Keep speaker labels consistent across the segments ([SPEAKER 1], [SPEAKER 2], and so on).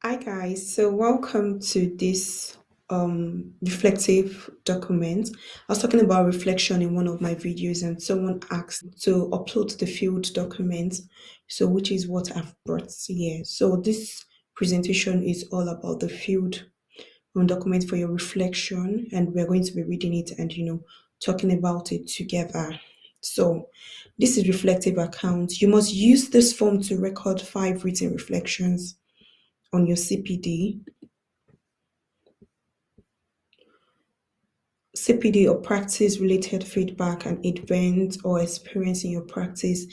[SPEAKER 1] Hi guys, so welcome to this reflective document. I was talking about reflection in one of my videos and someone asked to upload the field document, so which is what I've brought here. So this presentation is all about the field document for your reflection, and we're going to be reading it and talking about it together. So this is reflective account. You must use this form to record 5 written reflections on your CPD or practice related feedback and event or experience in your practice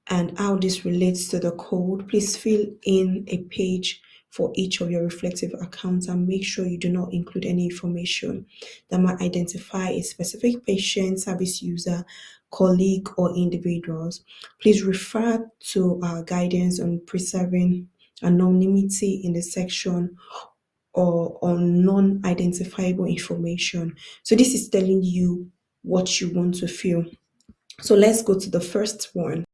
[SPEAKER 1] and how this relates to the code. Please fill in a page for each of your reflective accounts and make sure you do not include any information that might identify a specific patient, service user, colleague, or individuals. Please refer to our guidance on preserving anonymity in the section or on non-identifiable information. So this is telling you what you want to feel. So let's go to the first one,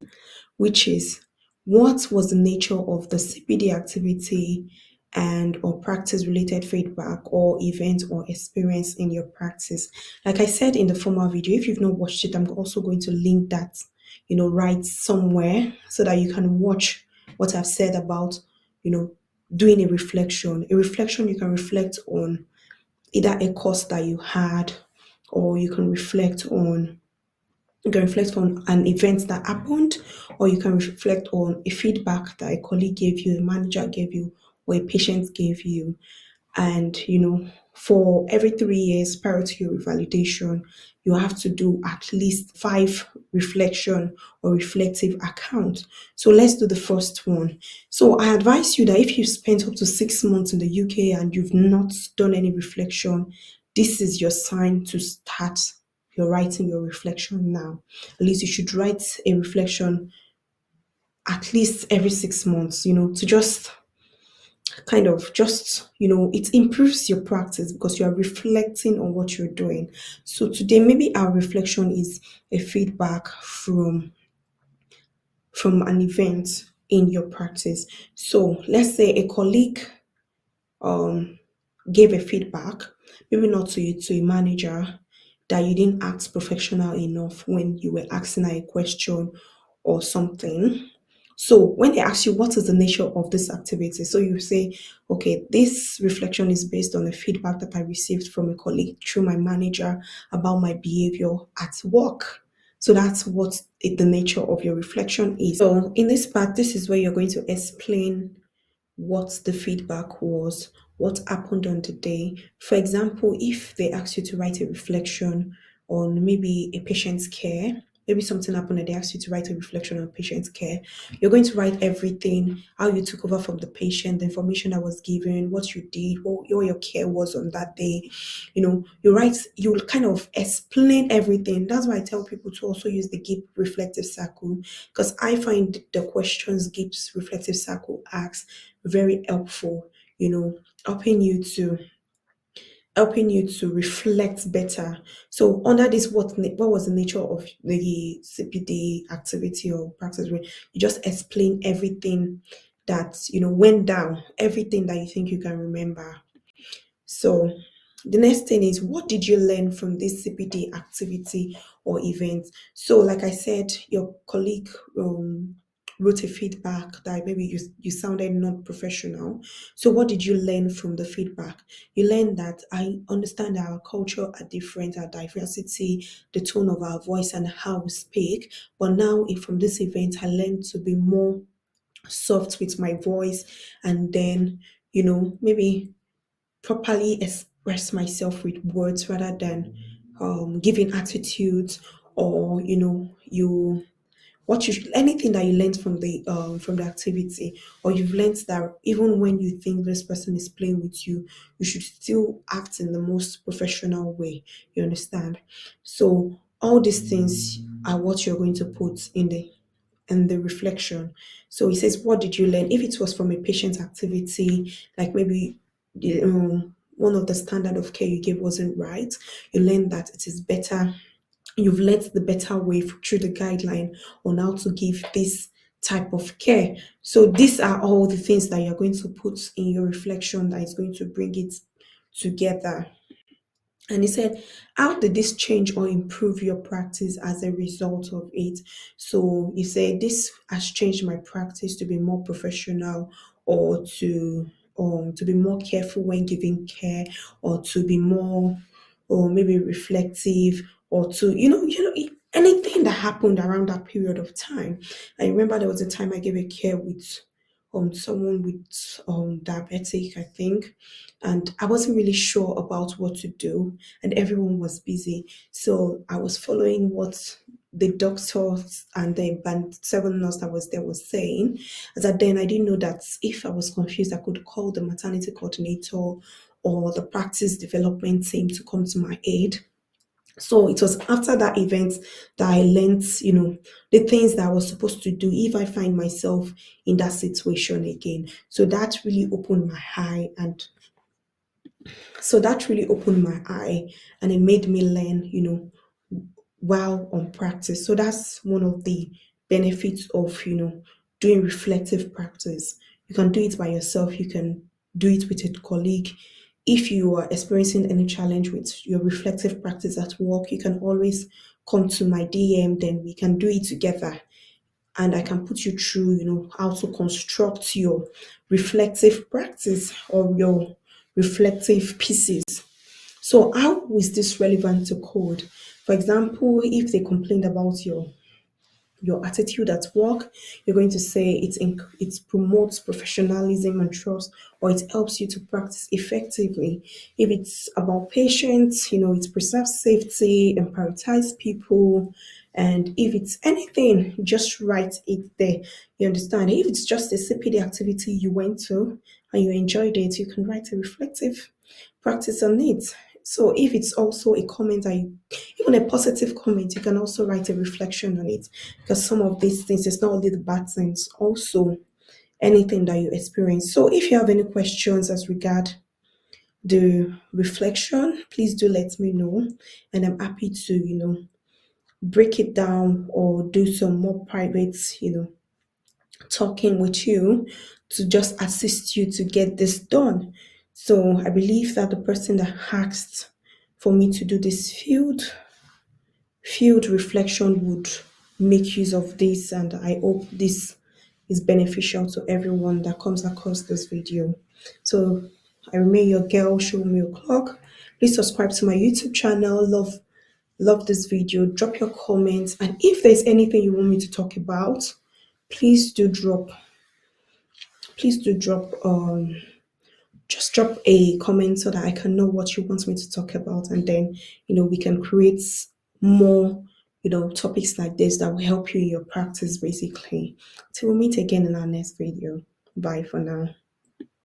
[SPEAKER 1] which is what was the nature of the CPD activity and or practice related feedback or event or experience in your practice. Like I said in the former video, if you've not watched it, I'm also going to link that, right somewhere so that you can watch what I've said about, you know, doing a reflection. A reflection you can reflect on either a course that you had, or you can reflect on an event that happened, or you can reflect on a feedback that a colleague gave you, a manager gave you, or a patient gave you. And for every 3 years prior to your revalidation, you have to do at least 5 reflection or reflective account. So let's do the first one. So I advise you that if you spent up to 6 months in the UK and you've not done any reflection, this is your sign to start your writing your reflection now. At least you should write a reflection at least every 6 months, to just kind of just it improves your practice because you are reflecting on what you're doing. So today maybe our reflection is a feedback from an event in your practice. So let's say a colleague um gave a feedback, maybe not to you, to a manager, that you didn't act professional enough when you were asking her a question or something. So when they ask you what is the nature of this activity, so you say, okay, this reflection is based on the feedback that I received from a colleague through my manager about my behavior at work. So that's what the nature of your reflection is. So in this part, this is where you're going to explain what the feedback was, what happened on the day. For example, if they ask you to write a reflection on maybe a patient's care, maybe something happened and they asked you to write a reflection on patient's care, you're going to write everything, how you took over from the patient, the information that was given, what you did, what your care was on that day. You kind of explain everything. That's why I tell people to also use the GIP reflective circle, because I find the questions GIP's reflective circle asks very helpful, you know, helping you to helping you to reflect better. So under this, what was the nature of the CPD activity or practice? Where you just explain everything that went down, everything that you think you can remember. So the next thing is, what did you learn from this CPD activity or event? So like I said, your colleague wrote a feedback that maybe you sounded not professional. So what did you learn from the feedback? You learned that I understand that our culture are different, our diversity, the tone of our voice and how we speak. But now from this event, I learned to be more soft with my voice, and then maybe properly express myself with words rather than giving attitudes, or anything that you learned from the activity, or you've learned that even when you think this person is playing with you, you should still act in the most professional way. You understand? So all these things are what you're going to put in the reflection. So it says, what did you learn? If it was from a patient activity, like maybe one of the standard of care you gave wasn't right, you learned that it is better. You've learned the better way through the guideline on how to give this type of care. So these are all the things that you're going to put in your reflection that is going to bring it together. And he said, how did this change or improve your practice as a result of it? So he said, this has changed my practice to be more professional, or to be more careful when giving care, or to be more, or maybe reflective, or to, anything that happened around that period of time. I remember there was a time I gave a care with someone with diabetic, I think, and I wasn't really sure about what to do, and everyone was busy. So I was following what the doctors and the band seven nurse that was there was saying. As at then, I didn't know that if I was confused, I could call the maternity coordinator or the practice development team to come to my aid. So it was after that event that I learned, the things that I was supposed to do if I find myself in that situation again. So that really opened my eye, and it made me learn, while on practice. So that's one of the benefits of, doing reflective practice. You can do it by yourself, you can do it with a colleague. If you are experiencing any challenge with your reflective practice at work, you can always come to my DM, then we can do it together. And I can put you through, how to construct your reflective practice or your reflective pieces. So, how is this relevant to code? For example, if they complained about your attitude at work, you're going to say it promotes professionalism and trust, or it helps you to practice effectively. If it's about patients, it preserves safety and prioritize people. And if it's anything, just write it there. You understand? If it's just a CPD activity you went to and you enjoyed it, you can write a reflective practice on it. So if it's also a comment even a positive comment, you can also write a reflection on it, because some of these things, it's not only the bad things, also anything that you experience. So if you have any questions as regard the reflection, please do let me know, and I'm happy to, break it down or do some more private, talking with you to just assist you to get this done. So I believe that the person that asked for me to do this field reflection would make use of this, and I hope this is beneficial to everyone that comes across this video. So I remain your girl, Show Me Your Clock. Please subscribe to my YouTube channel. Love this video. Drop your comments, and if there's anything you want me to talk about, please do drop please do drop just drop a comment so that I can know what you want me to talk about, and then we can create more topics like this that will help you in your practice basically. Till we meet again in our next video. Bye for now.